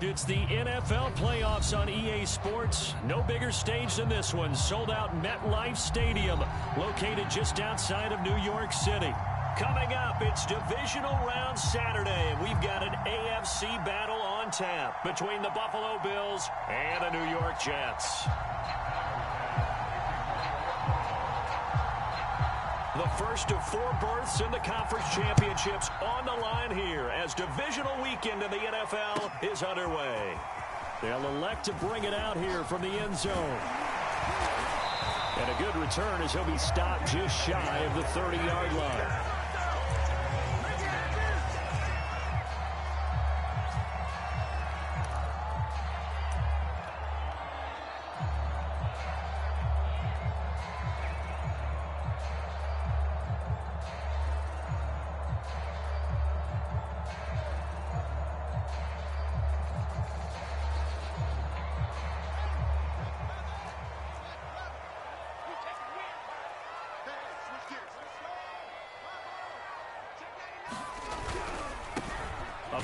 It's the NFL playoffs on EA Sports. No bigger stage than this one. Sold out MetLife Stadium, located just outside of New York City. Coming up, it's divisional round Saturday, and we've got an AFC battle on tap between the Buffalo Bills and the New York Jets. The first of 4 berths in the conference championships on the line here as divisional weekend in the NFL is underway. They'll elect to bring it out here from the end zone. And a good return as he'll be stopped just shy of the 30-yard line.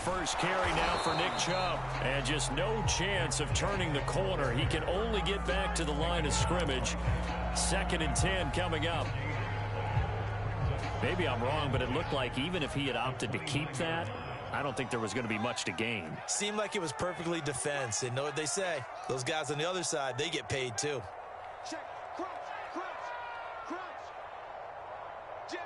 First carry now for Nick Chubb. And just no chance of turning the corner. He can only get back to the line of scrimmage. 2nd and 10 coming up. Maybe I'm wrong, but it looked like even if he had opted to keep that, I don't think there was going to be much to gain. Seemed like it was perfectly defense. And know what they say? Those guys on the other side, they get paid too. Check. Crunch. Jam.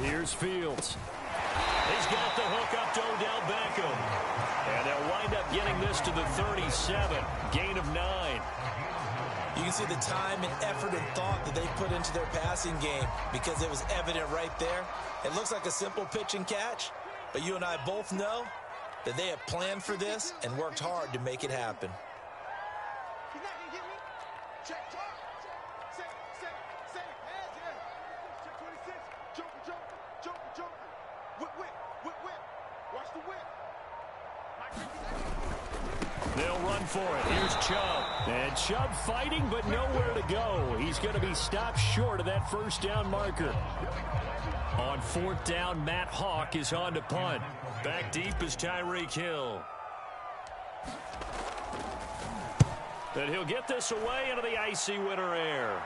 Here's Fields. He's got the hook up to Odell Beckham. And they'll wind up getting this to the 37. Gain of 9. You can see the time and effort and thought that they put into their passing game because it was evident right there. It looks like a simple pitch and catch, but you and I both know that they have planned for this and worked hard to make it happen. He's not going to get me. Check. They'll run for it. Here's Chubb. And Chubb fighting, but nowhere to go. He's going to be stopped short of that first down marker. On 4th down, Matt Hawk is on to punt. Back deep is Tyreek Hill. And he'll get this away into the icy winter air.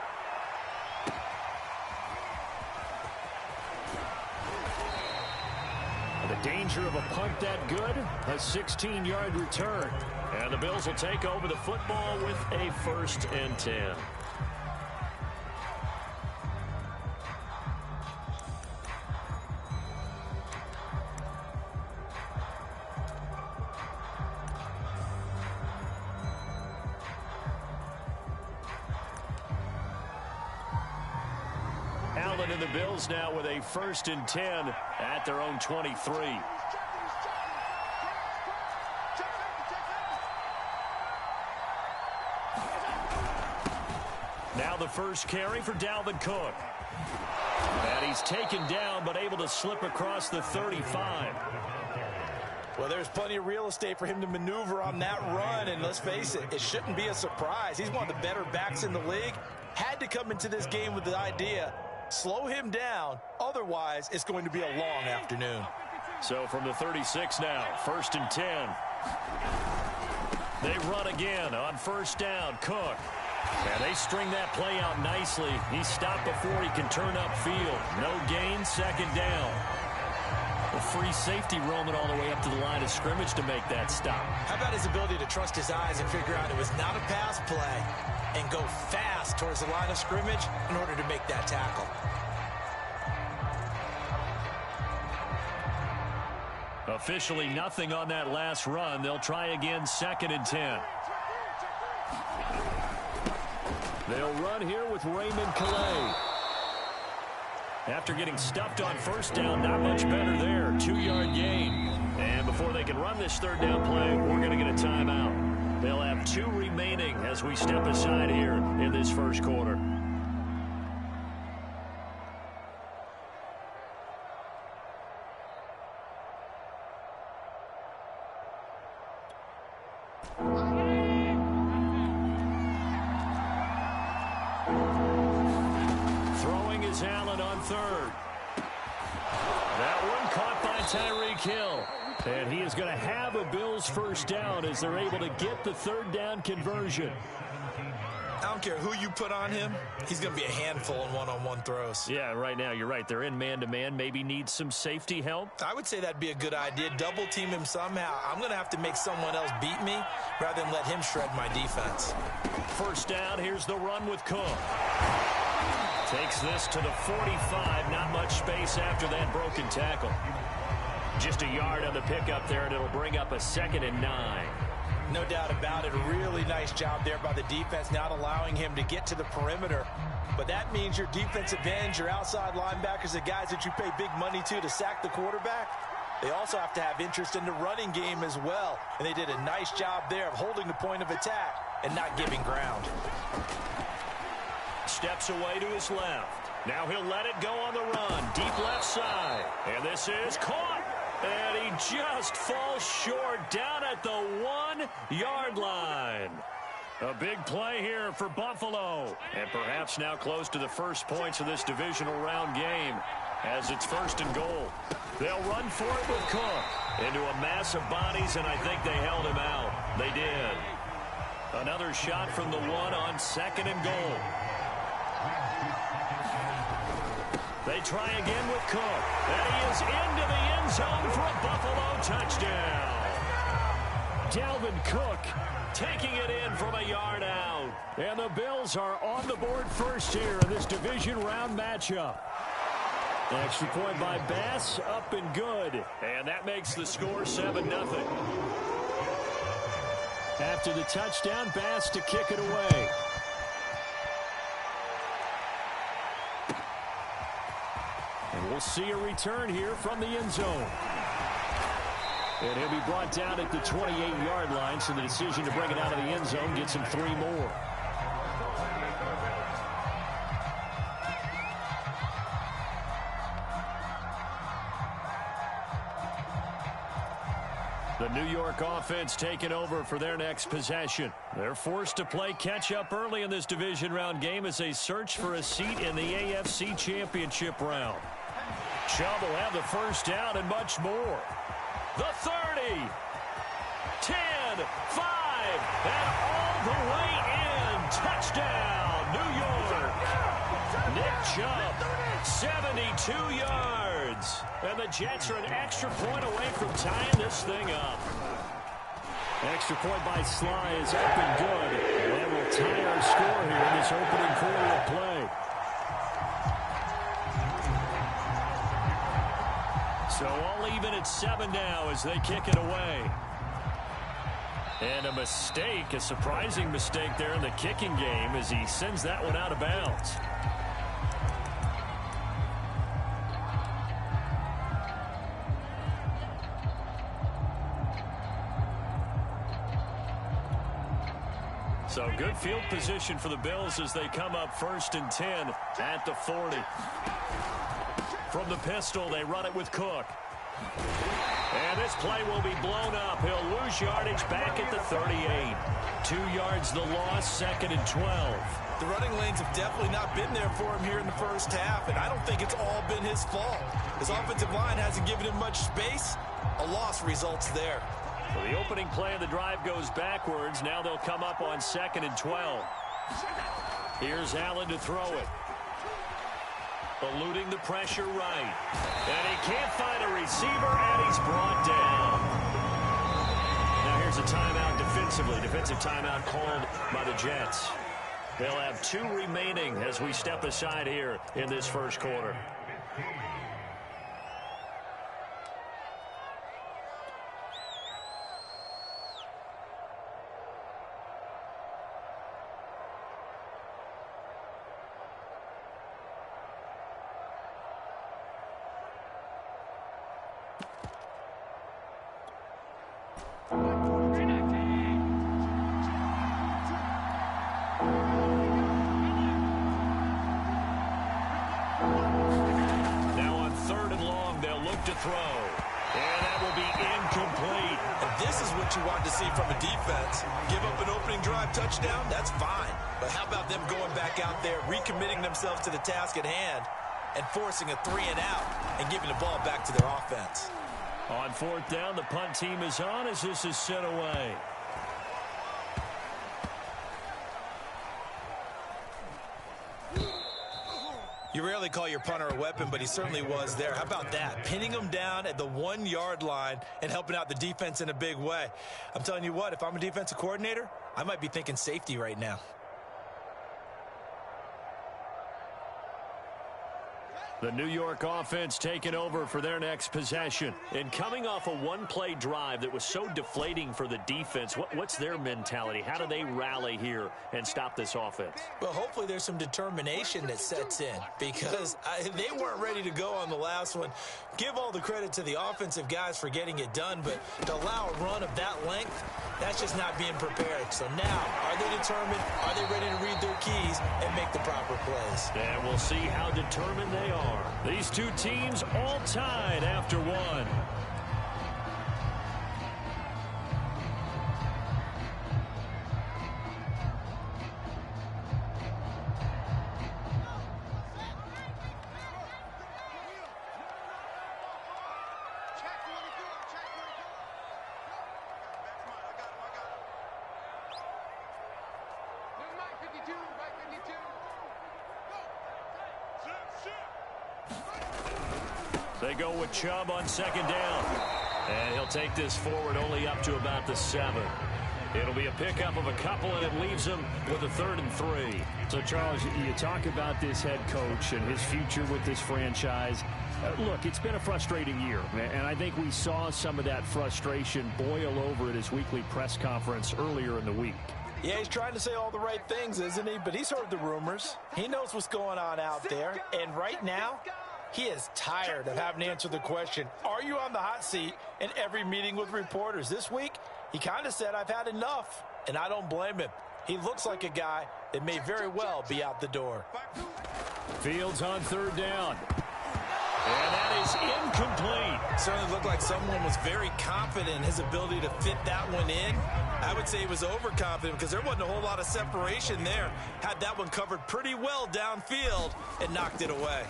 The danger of a punt that good, a 16-yard return. And the Bills will take over the football with a 1st and 10. Allen and the Bills now with a 1st and 10 at their own 23. Now the first carry for Dalvin Cook. And he's taken down but able to slip across the 35. Well, there's plenty of real estate for him to maneuver on that run, and let's face it, it shouldn't be a surprise. He's one of the better backs in the league. Had to come into this game with the idea, slow him down, otherwise it's going to be a long afternoon. So from the 36 now, 1st and 10. They run again on 1st down, Cook. And they string that play out nicely. He's stopped before he can turn upfield. No gain, 2nd down. A free safety roaming all the way up to the line of scrimmage to make that stop. How about his ability to trust his eyes and figure out it was not a pass play and go fast towards the line of scrimmage in order to make that tackle. Officially nothing on that last run. They'll try again, 2nd and 10. They'll run here with Raymond Calais. After getting stuffed on 1st down, not much better there. 2-yard gain. And before they can run this 3rd down play, we're going to get a timeout. They'll have 2 remaining as we step aside here in this 1st quarter. Tyreek Hill. And he is going to have a Bills first down as they're able to get the third down conversion. I don't care who you put on him. He's going to be a handful in one-on-one throws. Yeah, right now, you're right. They're in man-to-man. Maybe need some safety help. I would say that'd be a good idea. Double team him somehow. I'm going to have to make someone else beat me rather than let him shred my defense. First down, here's the run with Cook. Takes this to the 45. Not much space after that broken tackle. Just a yard on the pickup there, and it'll bring up a 2nd and 9. No doubt about it. A really nice job there by the defense, not allowing him to get to the perimeter. But that means your defensive ends, your outside linebackers, the guys that you pay big money to sack the quarterback, they also have to have interest in the running game as well. And they did a nice job there of holding the point of attack and not giving ground. Steps away to his left. Now he'll let it go on the run. Deep left side. And this is caught. And he just falls short down at the 1-yard line. A big play here for Buffalo. And perhaps now close to the first points of this divisional round game as it's 1st and goal. They'll run for it with Cook into a mass of bodies, and I think they held him out. They did. Another shot from the 1 on 2nd and goal. They try again with Cook. And he is into the end zone for a Buffalo touchdown. Dalvin Cook taking it in from a yard out. And the Bills are on the board first here in this division round matchup. Extra point by Bass, up and good. And that makes the score 7-0. After the touchdown, Bass to kick it away. And we'll see a return here from the end zone. And he'll be brought down at the 28-yard line, so the decision to bring it out of the end zone gets him 3 more. The New York offense taking over for their next possession. They're forced to play catch-up early in this division round game as they search for a seat in the AFC Championship round. Chubb will have the first down and much more. The 30, 10, 5, and all the way in. Touchdown, New York. Nick Chubb, 72 yards. And the Jets are an extra point away from tying this thing up. Extra point by Sly is up and good. And we'll tie our score here in this opening quarter of play. So all even at 7 now as they kick it away. And a mistake, a surprising mistake there in the kicking game as he sends that one out of bounds. So good field position for the Bills as they come up 1st and 10 at the 40. From the pistol, they run it with Cook. And this play will be blown up. He'll lose yardage back at the 38. 2 yards the loss, 2nd and 12. The running lanes have definitely not been there for him here in the first half, and I don't think it's all been his fault. His offensive line hasn't given him much space. A loss results there. Well, the opening play of the drive goes backwards. Now they'll come up on 2nd and 12. Here's Allen to throw it. Eluding the pressure right. And he can't find a receiver, and he's brought down. Now here's a timeout defensively. Defensive timeout called by the Jets. They'll have 2 remaining as we step aside here in this first quarter. To throw. And that will be incomplete. And this is what you want to see from a defense. Give up an opening drive touchdown, that's fine. But how about them going back out there, recommitting themselves to the task at hand, and forcing a 3 and out, and giving the ball back to their offense? On fourth down, the punt team is on as this is sent away. You rarely call your punter a weapon, but he certainly was there. How about that? Pinning him down at the 1-yard line and helping out the defense in a big way. I'm telling you what, if I'm a defensive coordinator, I might be thinking safety right now. The New York offense taking over for their next possession. And coming off a one-play drive that was so deflating for the defense, what's their mentality? How do they rally here and stop this offense? Well, hopefully there's some determination that sets in because they weren't ready to go on the last one. Give all the credit to the offensive guys for getting it done, but to allow a run of that length, that's just not being prepared. So now, are they determined? Are they ready to read their keys and make the proper plays? And we'll see how determined they are. These two teams all tied after one. They go with Chubb on second down. And he'll take this forward only up to about the 7. It'll be a pickup of a couple, and it leaves them with a 3rd and 3. So, Charles, you talk about this head coach and his future with this franchise. Look, it's been a frustrating year, and I think we saw some of that frustration boil over at his weekly press conference earlier in the week. Yeah, he's trying to say all the right things, isn't he? But he's heard the rumors. He knows what's going on out there. And right now, he is tired of having to answer the question, are you on the hot seat in every meeting with reporters? This week, he kind of said, I've had enough, and I don't blame him. He looks like a guy that may very well be out the door. Fields on 3rd down. And that is incomplete. Certainly looked like someone was very confident in his ability to fit that one in. I would say he was overconfident because there wasn't a whole lot of separation there. Had that one covered pretty well downfield and knocked it away.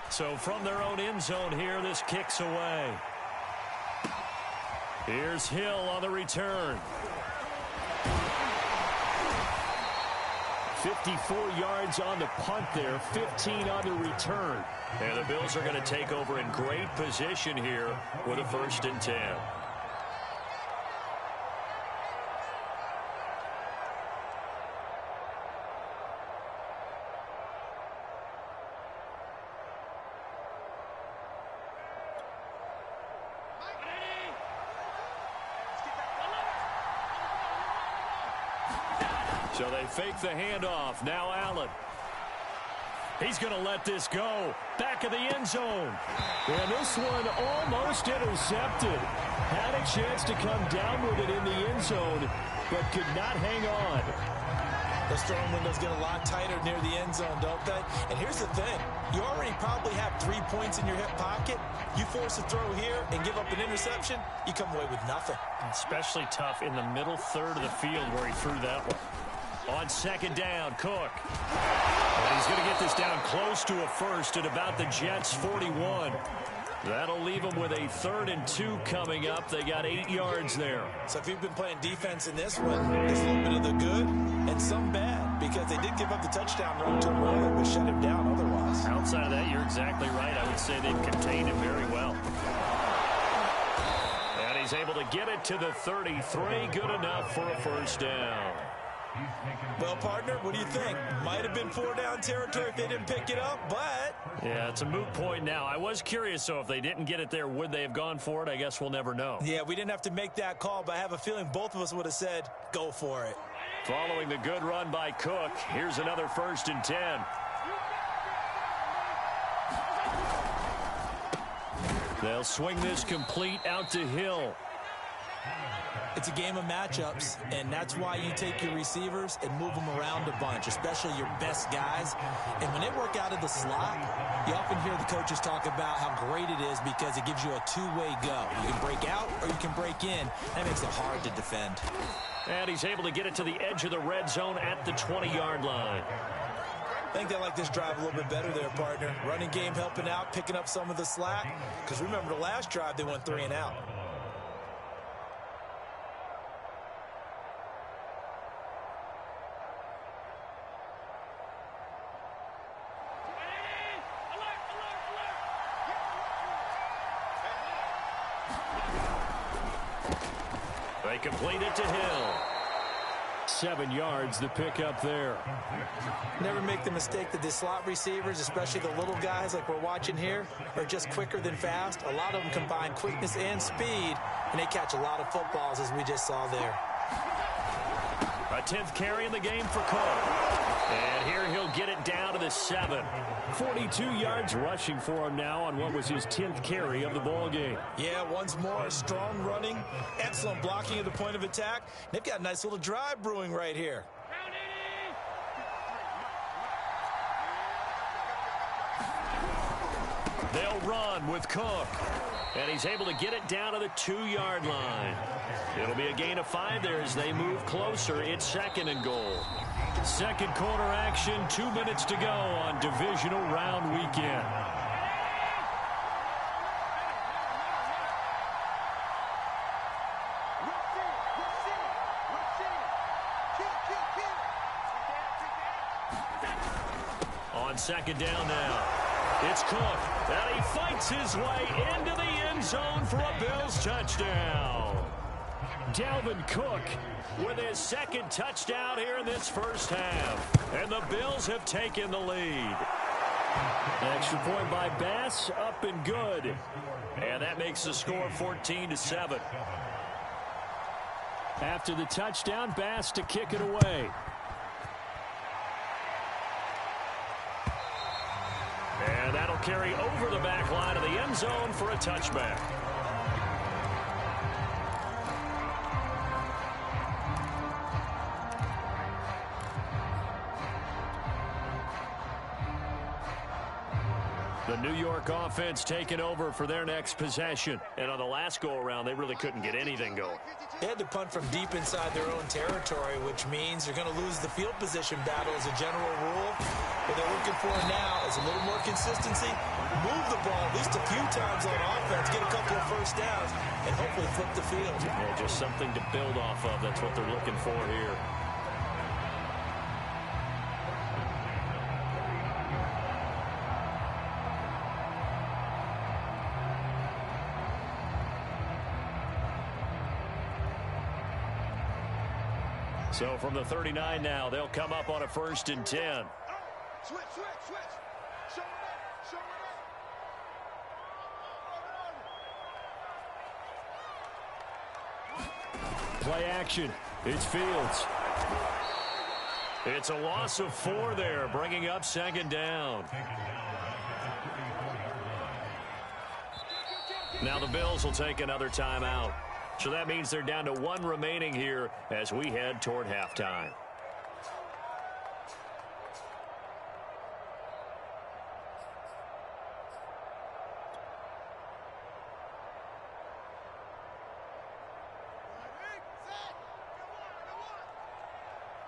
So from their own end zone here, this kicks away. Here's Hill on the return. 54 yards on the punt there, 15 on the return. And the Bills are going to take over in great position here with a 1st and 10. So they fake the handoff. Now Allen. He's going to let this go. Back of the end zone. And this one almost intercepted. Had a chance to come down with it in the end zone, but could not hang on. The throwing windows get a lot tighter near the end zone, don't they? And here's the thing. You already probably have 3 points in your hip pocket. You force a throw here and give up an interception, you come away with nothing. Especially tough in the middle 3rd of the field where he threw that one. On 2nd down, Cook. And he's going to get this down close to a 1st at about the Jets' 41. That'll leave them with a 3rd and 2 coming up. They got 8 yards there. So if you've been playing defense in this one, there's a little bit of the good and some bad because they did give up the touchdown run to him earlier, but shut him down otherwise. Outside of that, you're exactly right. I would say they've contained him very well. And he's able to get it to the 33. Good enough for a 1st down. Well, partner, what do you think? Might have been 4-down territory if they didn't pick it up, but... Yeah, it's a moot point now. I was curious, so if they didn't get it there, would they have gone for it? I guess we'll never know. Yeah, we didn't have to make that call, but I have a feeling both of us would have said, go for it. Following the good run by Cook, here's another 1st and 10. They'll swing this complete out to Hill. It's a game of matchups, and that's why you take your receivers and move them around a bunch, especially your best guys. And when they work out of the slot, you often hear the coaches talk about how great it is because it gives you a two-way go. You can break out or you can break in. That makes it hard to defend. And he's able to get it to the edge of the red zone at the 20-yard line. I think they like this drive a little bit better there, partner. Running game helping out, picking up some of the slack. Because remember the last drive, they went 3 and out. They complete it to Hill. 7 yards the pick up there. Never make the mistake that the slot receivers, especially the little guys like we're watching here, are just quicker than fast. A lot of them combine quickness and speed, and they catch a lot of footballs, as we just saw there. A 10th carry in the game for Cook. And here he'll get it down to the 7. 42 yards rushing for him now on what was his 10th carry of the ball game. Yeah, once more, strong running, excellent blocking at the point of attack. They've got a nice little drive brewing right here. They'll run with Cook. And he's able to get it down to the 2-yard line. It'll be a gain of 5 there as they move closer. It's 2nd and goal. Second quarter action, 2 minutes to go on divisional round weekend. On 2nd down now. It's Cook, and he fights his way into the end zone for a Bills touchdown. Dalvin Cook with his 2nd touchdown here in this first half. And the Bills have taken the lead. Extra point by Bass, up and good. And that makes the score 14-7. After the touchdown, Bass to kick it away. And that'll carry over the back line of the end zone for a touchback. The New York offense taking over for their next possession. And on the last go-around, they really couldn't get anything going. They had to punt from deep inside their own territory, which means they're going to lose the field position battle as a general rule. What they're looking for now is a little more consistency, move the ball at least a few times on offense, get a couple of first downs, and hopefully flip the field. Yeah, just something to build off of. That's what they're looking for here. So from the 39 now, they'll come up on a 1st and 10. Switch. Show it up. Play action. It's Fields. It's a loss of 4 there, bringing up 2nd down. Now the Bills will take another timeout. So that means they're down to 1 remaining here as we head toward halftime.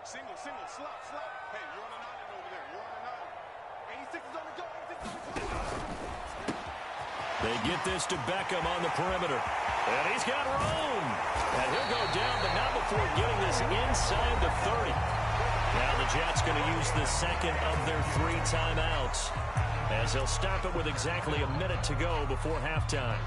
Single, slot. Hey, you're on an island over there. You're on an island. 86 is on the go. 86 is on the go. They get this to Beckham on the perimeter. And he's got room. And he'll go down, but not before getting this inside the 30. Now the Jets going to use the 2nd of their 3 timeouts, as they'll stop it with exactly a minute to go before halftime.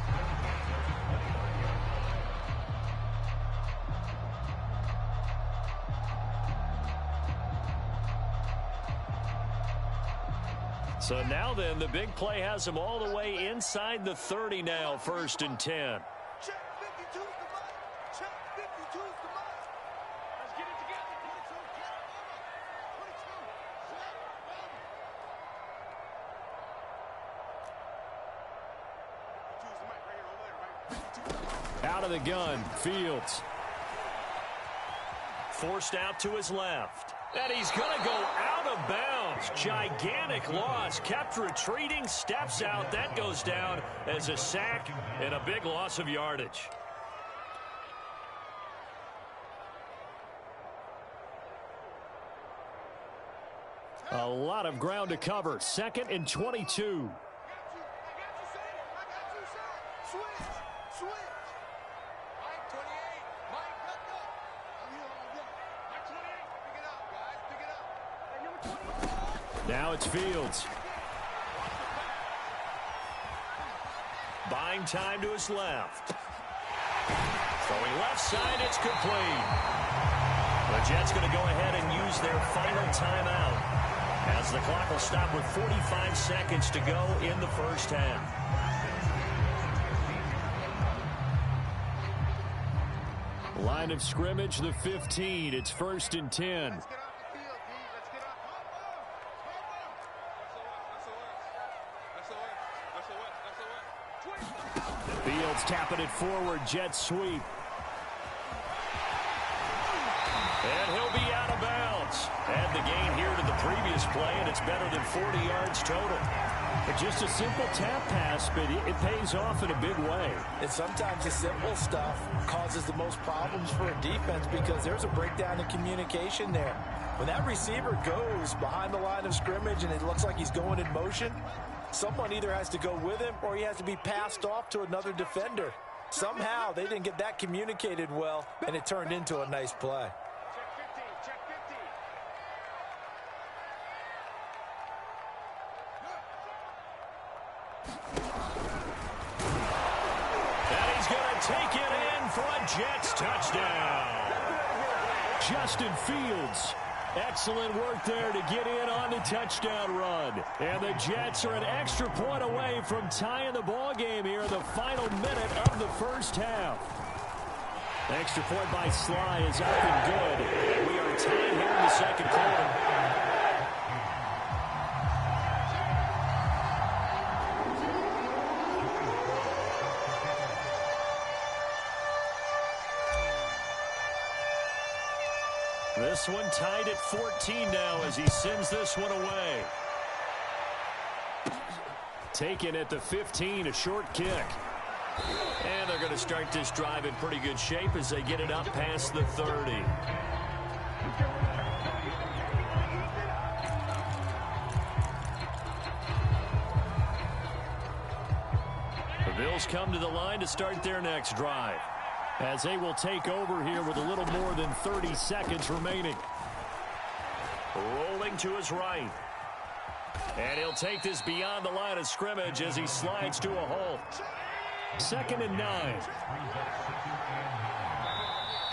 So now then, the big play has them all the way inside the 30 now, 1st and 10. Check 52's the money. Check 52's the money. Let's get it together. 22. 22. 22's the mic right here over there, right? Out of the gun, Fields. Forced out to his left. And he's going to go out of bounds. Gigantic loss. Kept retreating. Steps out. That goes down as a sack and a big loss of yardage. A lot of ground to cover. 2nd and 22. Now it's Fields. Buying time to his left. Throwing left side, it's complete. The Jets going to go ahead and use their final timeout as the clock will stop with 45 seconds to go in the first half. Line of scrimmage, the 15. It's 1st and 10. Fields tapping it forward. Jet sweep. And he'll be out of bounds. Add the gain here to the previous play, and it's better than 40 yards total. Just a simple tap pass, but it pays off in a big way. And sometimes the simple stuff causes the most problems for a defense because there's a breakdown in communication there. When that receiver goes behind the line of scrimmage and it looks like he's going in motion, someone either has to go with him or he has to be passed off to another defender. Somehow they didn't get that communicated well, and it turned into a nice play. And he's going to take it in for a Jets touchdown. Justin Fields. Excellent work there to get in on the touchdown run. And the Jets are an extra point away from tying the ball game here in the final minute of the first half. Extra point by Sly is up and good. And we are tied here in the second quarter. This one tied at 14 now as he sends this one away. Taken at the 15, a short kick. And they're going to start this drive in pretty good shape as they get it up past the 30. The Bills come to the line to start their next drive, as they will take over here with a little more than 30 seconds remaining. Rolling to his right. And he'll take this beyond the line of scrimmage as he slides to a halt. 2nd and 9.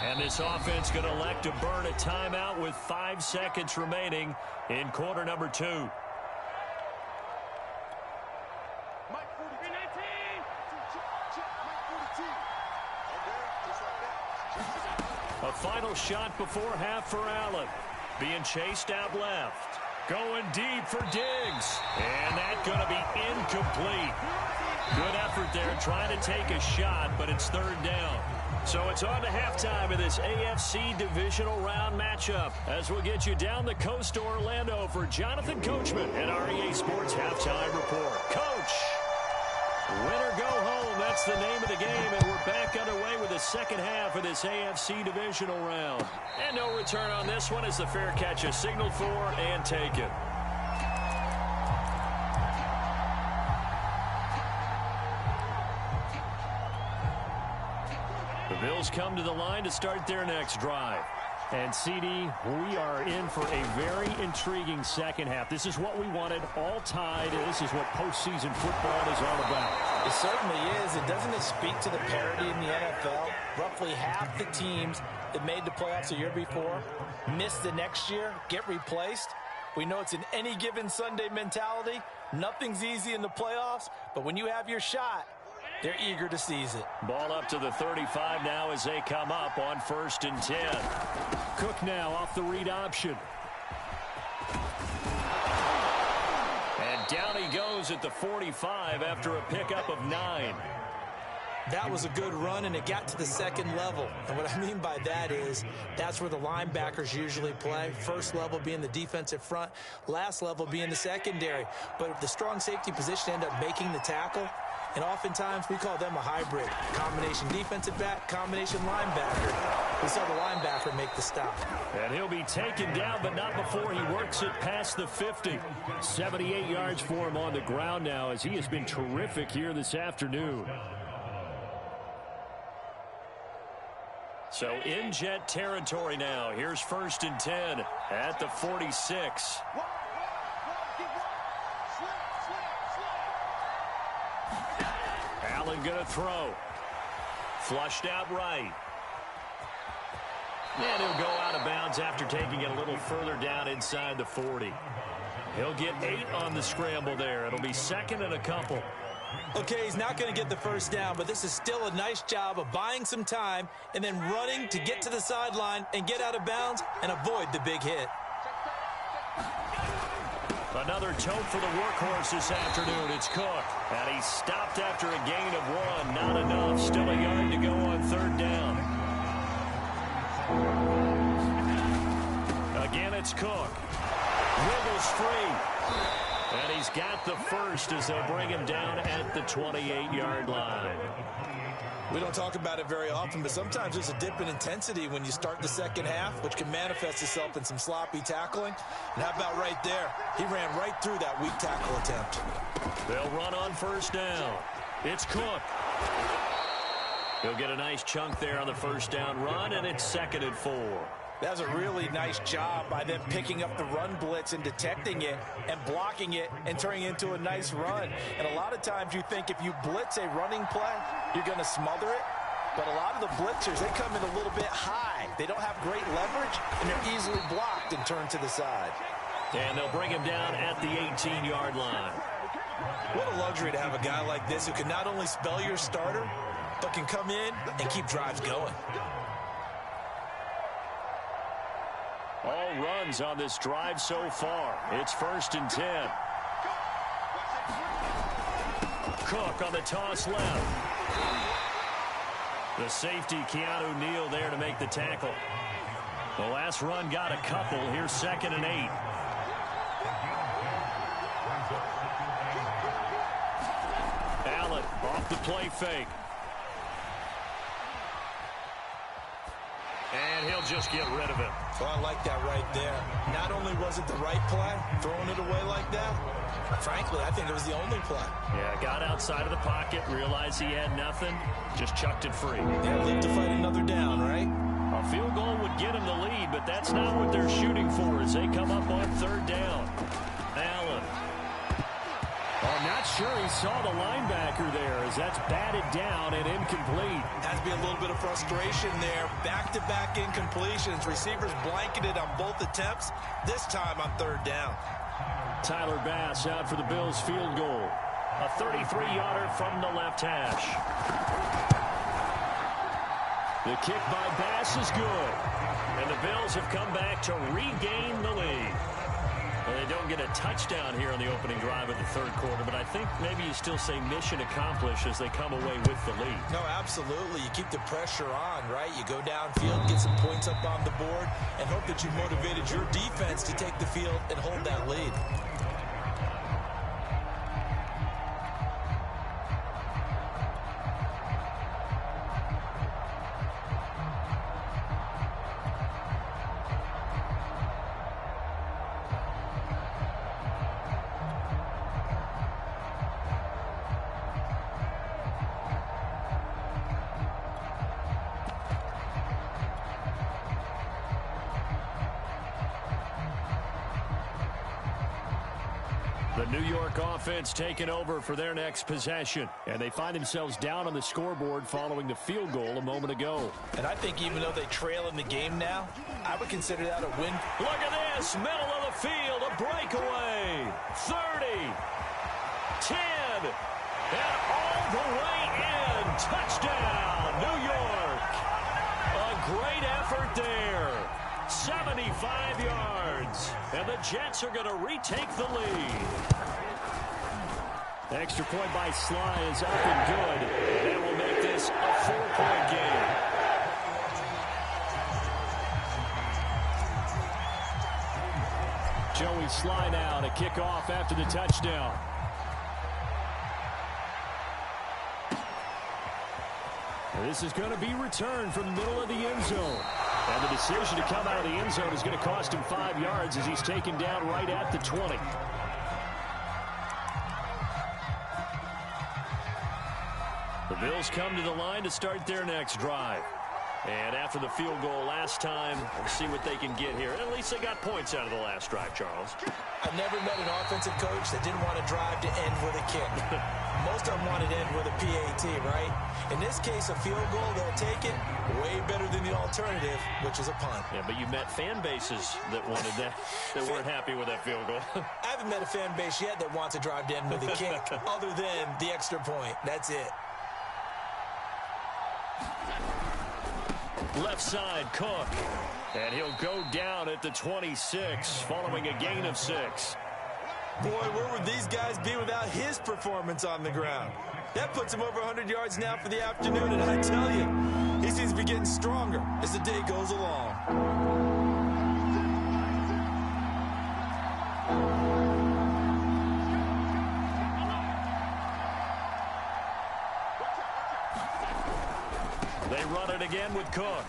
And this offense going to elect to burn a timeout with 5 seconds remaining in quarter number 2. A final shot before half for Allen. Being chased out left. Going deep for Diggs. And that's going to be incomplete. Good effort there trying to take a shot, but it's 3rd down. So it's on to halftime of this AFC divisional round matchup as we'll get you down the coast to Orlando for Jonathan Coachman and our EA Sports Halftime Report. Coach, win or go home, that's the name of the game, and we're back underway with the second half of this AFC divisional round. And no return on this one as the fair catch is signaled for and taken. The Bills come to the line to start their next drive. And, CD, we are in for a very intriguing second half. This is what we wanted, all tied. This is what postseason football is all about. It certainly is. And doesn't it speak to the parity in the NFL? Roughly half the teams that made the playoffs a year before miss the next year, get replaced. We know it's an any given Sunday mentality. Nothing's easy in the playoffs, but when you have your shot, they're eager to seize it. Ball up to the 35 now as they come up on 1st and 10. Cook now off the read option. And down he goes at the 45 after a pickup of 9. That was a good run, and it got to the second level. And what I mean by that is that's where the linebackers usually play. First level being the defensive front, last level being the secondary. But the strong safety position ended up making the tackle. And oftentimes we call them a hybrid. Combination defensive back, combination linebacker. We saw the linebacker make the stop. And he'll be taken down, but not before he works it past the 50. 78 yards for him on the ground now, as he has been terrific here this afternoon. So in Jet territory now. Here's 1st and 10 at the 46. Allen going to throw. Flushed out right. And he'll go out of bounds after taking it a little further down inside the 40. He'll get 8 on the scramble there. It'll be 2nd and a couple. Okay, he's not going to get the first down, but this is still a nice job of buying some time and then running to get to the sideline and get out of bounds and avoid the big hit. Another tote for the workhorse this afternoon. It's Cook. And he stopped after a gain of 1. Not enough. Still a yard to go on 3rd down. Again, it's Cook. Wiggles free. And he's got the first as they'll bring him down at the 28-yard line. We don't talk about it very often, but sometimes there's a dip in intensity when you start the second half, which can manifest itself in some sloppy tackling. And how about right there? He ran right through that weak tackle attempt. They'll run on 1st down. It's Cook. He'll get a nice chunk there on the 1st down run, and it's 2nd and 4. That was a really nice job by them picking up the run blitz and detecting it and blocking it and turning it into a nice run. And a lot of times you think if you blitz a running play, you're going to smother it. But a lot of the blitzers, they come in a little bit high. They don't have great leverage, and they're easily blocked and turned to the side. And they'll bring him down at the 18-yard line. What a luxury to have a guy like this who can not only spell your starter, but can come in and keep drives going. All runs on this drive so far. It's 1st and 10. Cook on the toss left. The safety, Keanu Neal, there to make the tackle. The last run got a couple. Here's 2nd and 8. Allen off the play fake. And he'll just get rid of it. Well, I like that right there. Not only was it the right play, throwing it away like that, frankly, I think it was the only play. Yeah, got outside of the pocket, realized he had nothing, just chucked it free. Yeah, live to fight another down, right? A field goal would get him the lead, but that's not what they're shooting for as they come up on 3rd down. Allen. I'm not sure he saw the linebacker there as that's batted down and incomplete. Has to be a little bit of frustration there. Back-to-back incompletions. Receivers blanketed on both attempts, this time on 3rd down. Tyler Bass out for the Bills field goal. A 33-yarder from the left hash. The kick by Bass is good. And the Bills have come back to regain the lead. Well, they don't get a touchdown here on the opening drive of the 3rd quarter, but I think maybe you still say mission accomplished as they come away with the lead. No, absolutely. You keep the pressure on, right? You go downfield, get some points up on the board, and hope that you motivated your defense to take the field and hold that lead. The New York offense taking over for their next possession. And they find themselves down on the scoreboard following the field goal a moment ago. And I think even though they trail in the game now, I would consider that a win. Look at this. Middle of the field. A breakaway. 30. 10. And all the way in. Touchdown, New York. A great effort there. 75 yards. And the Jets are going to retake the lead. The extra point by Sly is up and good. And will make this a 4-point game. Joey Sly now to kick off after the touchdown. And this is going to be returned from the middle of the end zone. And the decision to come out of the end zone is going to cost him 5 yards as he's taken down right at the 20. The Bills come to the line to start their next drive. And after the field goal last time, we'll see what they can get here. At least they got points out of the last drive, Charles. I've never met an offensive coach that didn't want to drive to end with a kick. Most of them wanted to end with a PAT, right? In this case, a field goal, they'll take it way better than the alternative, which is a punt. Yeah, but you met fan bases that wanted that, that weren't happy with that field goal. I haven't met a fan base yet that wants to drive to end with a kick other than the extra point. That's it. Left side, Cook. And he'll go down at the 26 following a gain of 6. Boy, where would these guys be without his performance on the ground? That puts him over 100 yards now for the afternoon, and I tell you, he seems to be getting stronger as the day goes along. They run it again with Cook.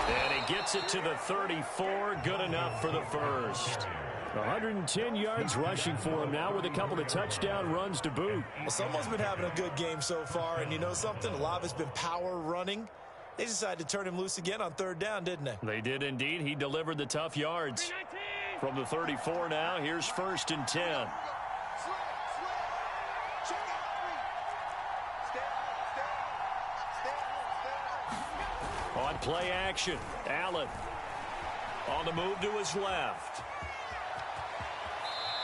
And he gets it to the 34. Good enough for the first. 110 yards rushing for him now with a couple of touchdown runs to boot. Well, someone's been having a good game so far, and you know something? A lot of it's been power running. They decided to turn him loose again on 3rd down, didn't they? They did indeed. He delivered the tough yards. From the 34 now, here's 1st and 10. On play action, Allen on the move to his left.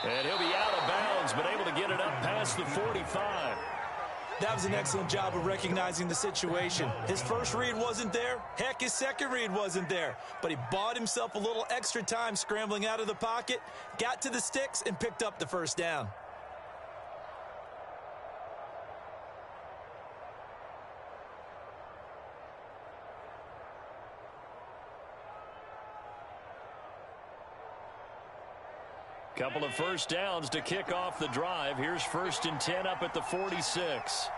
And he'll be out of bounds, but able to get it up past the 45. That was an excellent job of recognizing the situation. His first read wasn't there. Heck, his second read wasn't there. But he bought himself a little extra time scrambling out of the pocket, got to the sticks, and picked up the 1st down. Couple of 1st downs to kick off the drive. Here's 1st and 10 up at the 46.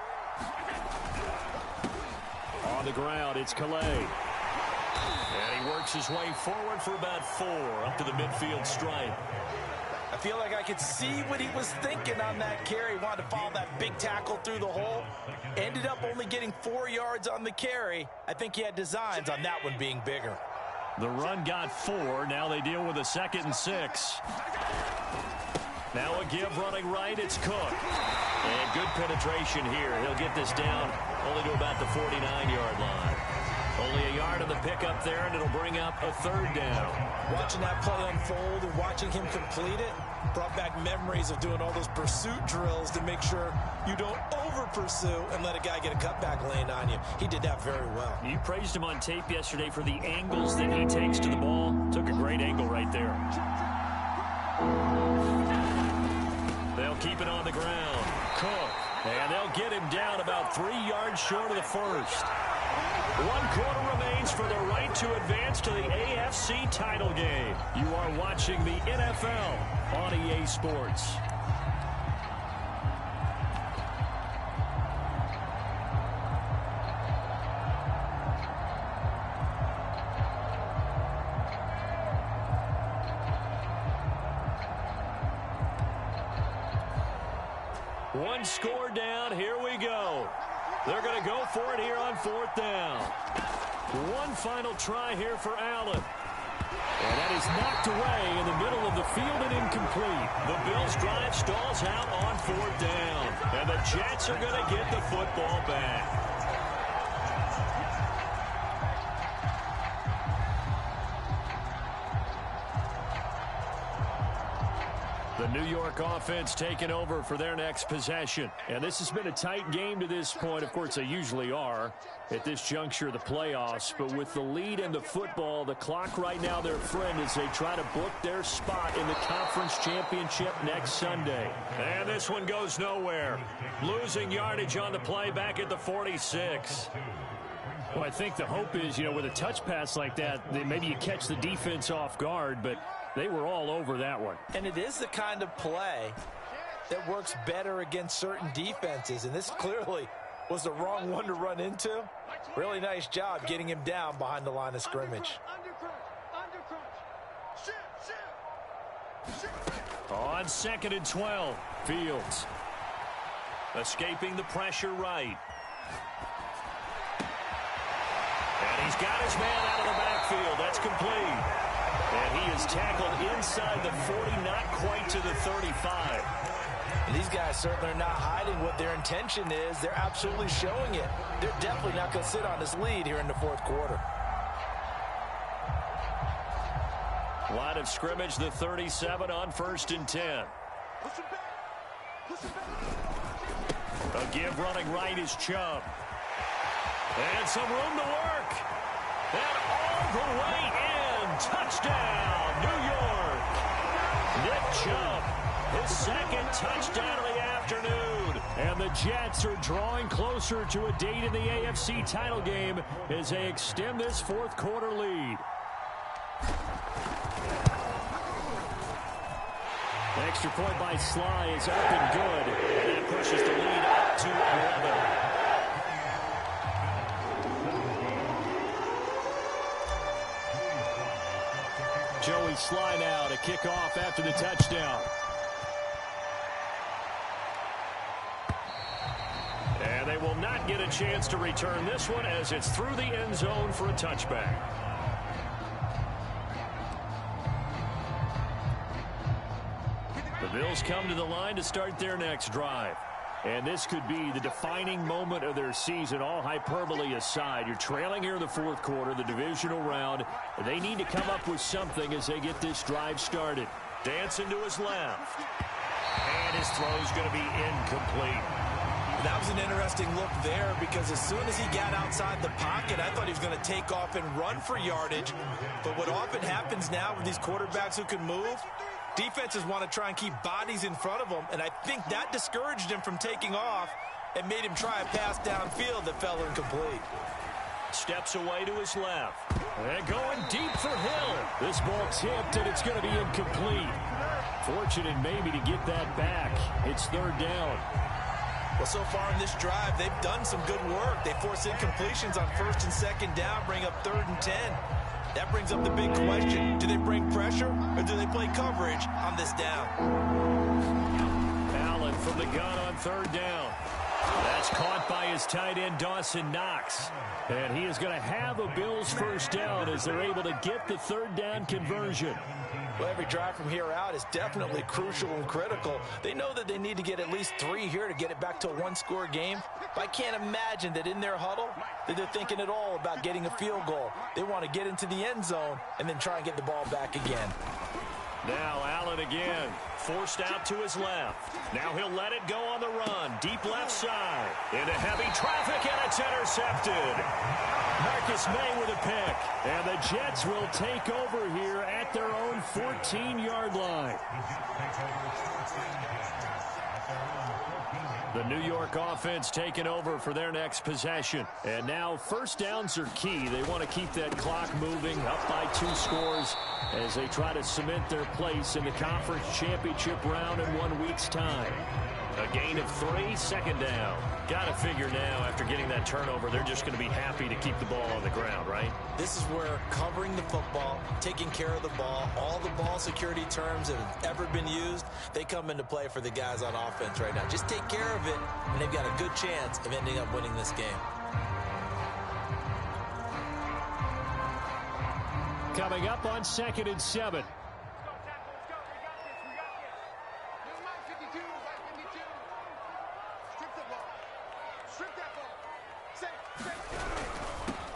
On the ground, it's Calais. And he works his way forward for about 4 up to the midfield stripe. I feel like I could see what he was thinking on that carry. He wanted to follow that big tackle through the hole. Ended up only getting 4 yards on the carry. I think he had designs on that one being bigger. The run got 4. Now they deal with a 2nd and 6. Now a give running right. It's Cook. And good penetration here. He'll get this down only to about the 49-yard line. Only a yard on the pickup there, and it'll bring up a 3rd down. Watching that play unfold and watching him complete it brought back memories of doing all those pursuit drills to make sure you don't over-pursue and let a guy get a cutback lane on you. He did that very well. You praised him on tape yesterday for the angles that he takes to the ball. Took a great angle right there. They'll keep it on the ground. Cook. And they'll get him down about 3 yards short of the 1st. 1 quarter remains for the right to advance to the AFC title game. You are watching the NFL on EA Sports. One score down. Here we go. They're going to go for it here on 4th down. One final try here for Allen. And that is knocked away in the middle of the field and incomplete. The Bills' drive stalls out on 4th down. And the Jets are going to get the football back. The New York offense taking over for their next possession. And this has been a tight game to this point. Of course, they usually are at this juncture of the playoffs. But with the lead in the football, the clock right now their friend as they try to book their spot in the conference championship next Sunday. And this one goes nowhere. Losing yardage on the play back at the 46. Well, I think the hope is, with a touch pass like that, maybe you catch the defense off guard, but they were all over that one. And it is the kind of play that works better against certain defenses. And this clearly was the wrong one to run into. Really nice job getting him down behind the line of scrimmage. On 2nd and 12, Fields. Escaping the pressure right. And he's got his man out of the backfield. That's complete. And he is tackled inside the 40, not quite to the 35. And these guys certainly are not hiding what their intention is. They're absolutely showing it. They're definitely not going to sit on this lead here in the fourth quarter. Line of scrimmage, the 37 on 1st and 10. A give running right is Chubb. And some room to work. And all the way in. Touchdown, New York. Nick Chubb, his 2nd touchdown of the afternoon. And the Jets are drawing closer to a date in the AFC title game as they extend this fourth quarter lead. Extra point by Sly is up and good. And that pushes the lead up to 11. Joey Sly now to kick off after the touchdown. And they will not get a chance to return this one as it's through the end zone for a touchback. The Bills come to the line to start their next drive. And this could be the defining moment of their season, all hyperbole aside. You're trailing here in the fourth quarter, the divisional round. They need to come up with something as they get this drive started. Dancing to his left. And his throw's going to be incomplete. That was an interesting look there because as soon as he got outside the pocket, I thought he was going to take off and run for yardage. But what often happens now with these quarterbacks who can move, defenses want to try and keep bodies in front of them, and I think that discouraged him from taking off and made him try a pass downfield that fell incomplete. Steps away to his left. And going deep for Hill. This ball tipped, and it's going to be incomplete. Fortunate maybe to get that back. It's 3rd down. Well, so far in this drive, they've done some good work. They force incompletions on 1st and 2nd down, bring up 3rd and 10. That brings up the big question. Do they bring pressure or do they play coverage on this down? Allen from the gun on 3rd down. That's caught by his tight end, Dawson Knox. And he is going to have a Bills first down as they're able to get the 3rd down conversion. Well, every drive from here out is definitely crucial and critical. They know that they need to get at least 3 here to get it back to a 1-score game. But I can't imagine that in their huddle that they're thinking at all about getting a field goal. They want to get into the end zone and then try and get the ball back again. Now Allen again, forced out to his left. Now he'll let it go on the run. Deep left side. Into heavy traffic, and it's intercepted. Marcus May with a pick. And the Jets will take over here at their own 14-yard line. The New York offense taking over for their next possession. And now first downs are key. They want to keep that clock moving, up by 2 scores as they try to cement their place in the conference championship round in 1 week's time. A gain of 3, 2nd down. Got to figure now, after getting that turnover, they're just going to be happy to keep the ball on the ground, right? This is where covering the football, taking care of the ball, all the ball security terms that have ever been used, they come into play for the guys on offense right now. Just take care of it, and they've got a good chance of ending up winning this game. Coming up on 2nd and 7.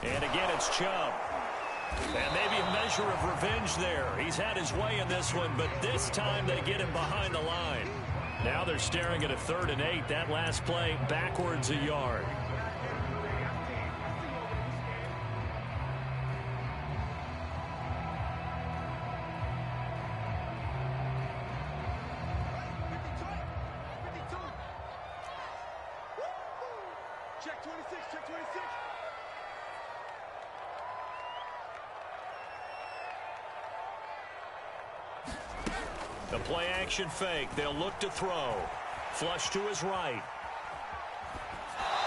And again, it's Chubb. And maybe a measure of revenge there. He's had his way in this one, but this time they get him behind the line. Now they're staring at a 3rd and 8. That last play backwards a yard. Check 26, check 26. The play action fake. They'll look to throw. Flush to his right.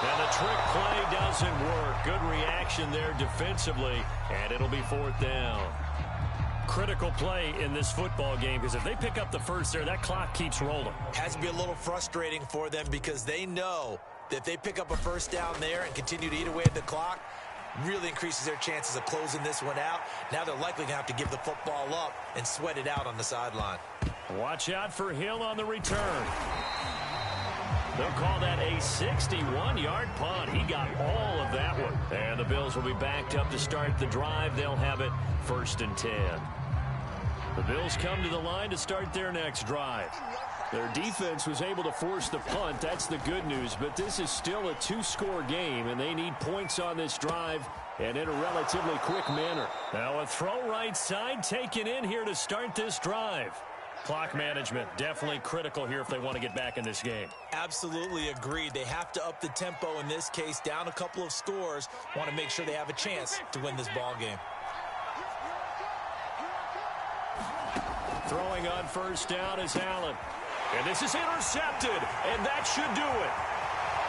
And the trick play doesn't work. Good reaction there defensively, and it'll be 4th down. Critical play in this football game, because if they pick up the first there, that clock keeps rolling. Has to be a little frustrating for them because they know that if they pick up a first down there and continue to eat away at the clock, really increases their chances of closing this one out. Now they're likely going to have to give the football up and sweat it out on the sideline. Watch out for Hill on the return. They'll call that a 61-yard punt. He got all of that one. And the Bills will be backed up to start the drive. They'll have it 1st and 10. The Bills come to the line to start their next drive. Their defense was able to force the punt. That's the good news. But this is still a 2-score game, and they need points on this drive and in a relatively quick manner. Now a throw right side taken in here to start this drive. Clock management definitely critical here if they want to get back in this game. Absolutely agreed. They have to up the tempo in this case, down a couple of scores. Want to make sure they have a chance to win this ball game. Throwing on 1st down is Allen. And this is intercepted, and that should do it.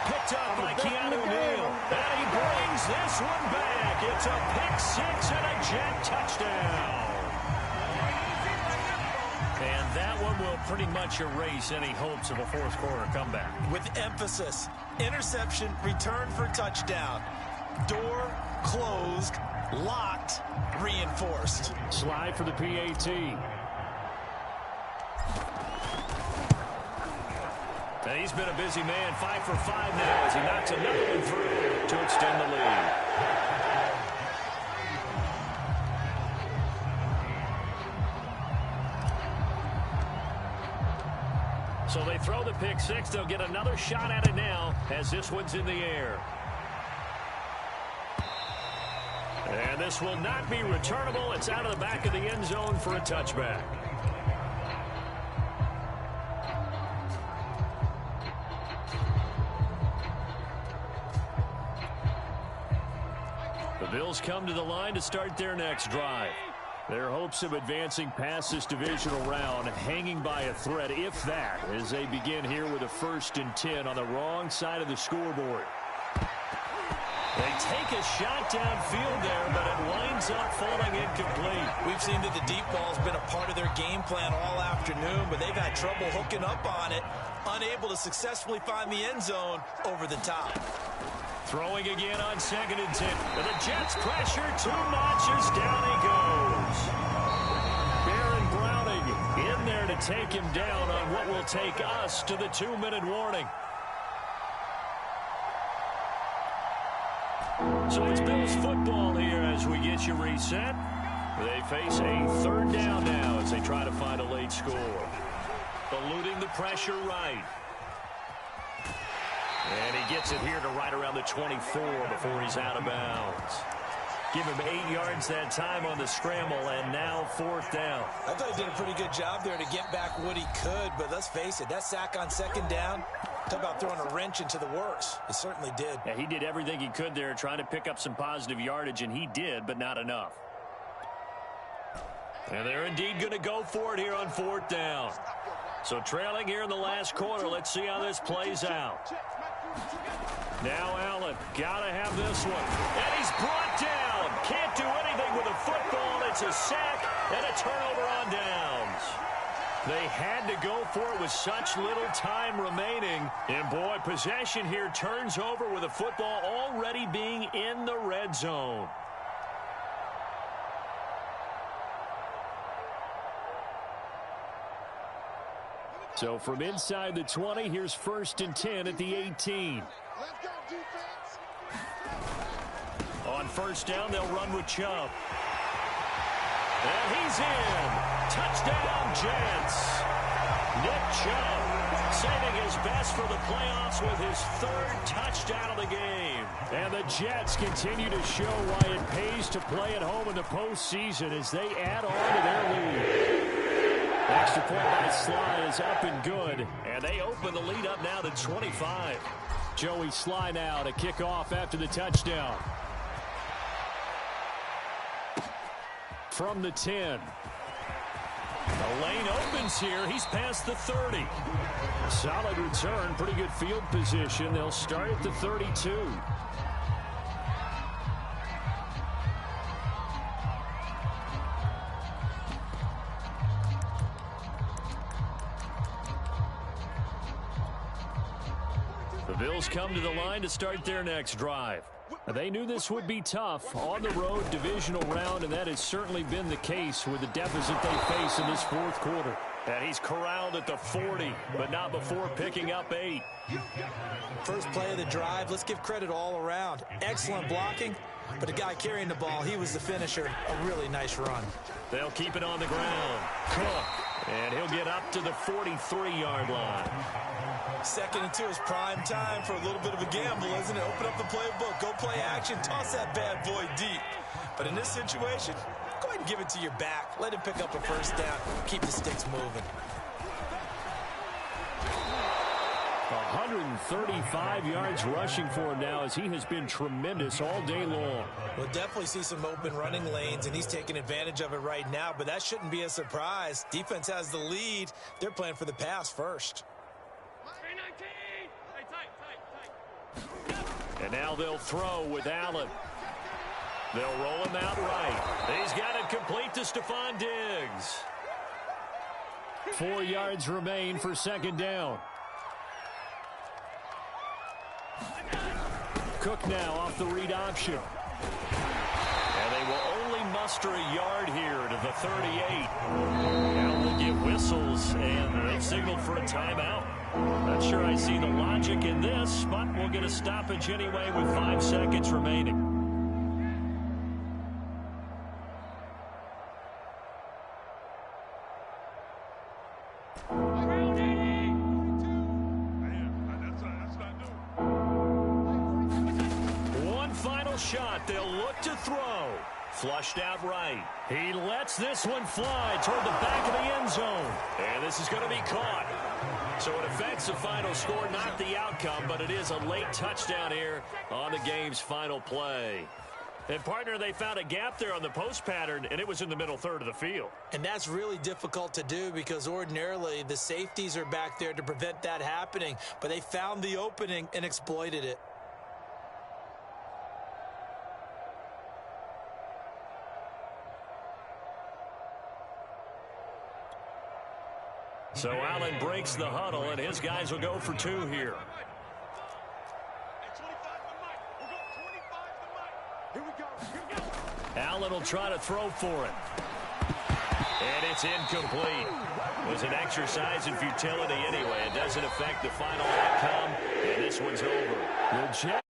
Picked up by Keanu Neal. And he brings this one back. It's a pick-6 and a Jet touchdown. And that one will pretty much erase any hopes of a 4th-quarter comeback. With emphasis, interception, return for touchdown. Door closed, locked, reinforced. Slide for the PAT. And he's been a busy man, 5 for 5 now as he knocks another one through to extend the lead. So they throw the pick-6. They'll get another shot at it now as this one's in the air. And this will not be returnable. It's out of the back of the end zone for a touchback. The Bills come to the line to start their next drive. Their hopes of advancing past this divisional round hanging by a thread, if that, as they begin here with a 1st and 10 on the wrong side of the scoreboard. They take a shot downfield there, but it winds up falling incomplete. We've seen that the deep ball's been a part of their game plan all afternoon, but they've had trouble hooking up on it, unable to successfully find the end zone over the top. Throwing again on 2nd and 10. And the Jets pressure too much as down he goes. Baron Browning in there to take him down on what will take us to the 2-minute warning. So it's Bills football here as we get you reset. They face a 3rd down now as they try to find a late score. Eluding the pressure right. And he gets it here to right around the 24 before he's out of bounds. Give him 8 yards that time on the scramble, and now 4th down. I thought he did a pretty good job there to get back what he could, but let's face it, that sack on 2nd down, talk about throwing a wrench into the works. It certainly did. Yeah, he did everything he could there trying to pick up some positive yardage, and he did, but not enough. And they're indeed going to go for it here on 4th down. So trailing here in the last quarter, let's see how this plays out. Now Allen, gotta have this one. And he's brought down. Can't do anything with a football. It's a sack and a turnover on downs. They had to go for it with such little time remaining. And boy, possession here turns over with a football already being in the red zone. So from inside the 20, here's 1st and 10 at the 18. On 1st down, they'll run with Chubb. And he's in. Touchdown, Jets. Nick Chubb saving his best for the playoffs with his 3rd touchdown of the game. And the Jets continue to show why it pays to play at home in the postseason as they add on to their lead. Extra point by Sly is up and good. And they open the lead up now to 25. Joey Sly now to kick off after the touchdown. From the 10. The lane opens here. He's past the 30. Solid return, pretty good field position. They'll start at the 32. The Bills come to the line to start their next drive. They knew this would be tough on the road divisional round, and that has certainly been the case with the deficit they face in this fourth quarter. And he's corralled at the 40, but not before picking up 8. First play of the drive, let's give credit all around. Excellent blocking, but the guy carrying the ball, he was the finisher. A really nice run. They'll keep it on the ground. Cook, and he'll get up to the 43-yard line. Second and 2 is prime time for a little bit of a gamble, isn't it? Open up the playbook, go play action, toss that bad boy deep. But in this situation, go ahead and give it to your back. Let him pick up a first down. Keep the sticks moving. 135 yards rushing for him now as he has been tremendous all day long. We'll definitely see some open running lanes, and he's taking advantage of it right now, but that shouldn't be a surprise. Defense has the lead. They're playing for the pass first. And now they'll throw with Allen. They'll roll him out right. He's got it complete to Stephon Diggs. 4 yards remain for second down. Cook now off the read option. And they will only muster a yard here to the 38. Now we'll get whistles, and they've signaled for a timeout. Not sure I see the logic in this, but we'll get a stoppage anyway with 5 seconds remaining. One final shot. They'll look to throw. Flushed out right. He lets this one fly toward the back of the end zone. And this is going to be caught. So it affects the final score, not the outcome, but it is a late touchdown here on the game's final play. And, partner, they found a gap there on the post pattern, and it was in the middle third of the field. And that's really difficult to do because ordinarily the safeties are back there to prevent that happening, but they found the opening and exploited it. So Allen breaks the huddle, and his guys will go for 2 here. Allen will try to throw for it. And it's incomplete. It was an exercise in futility anyway. It doesn't affect the final outcome, and this one's over. The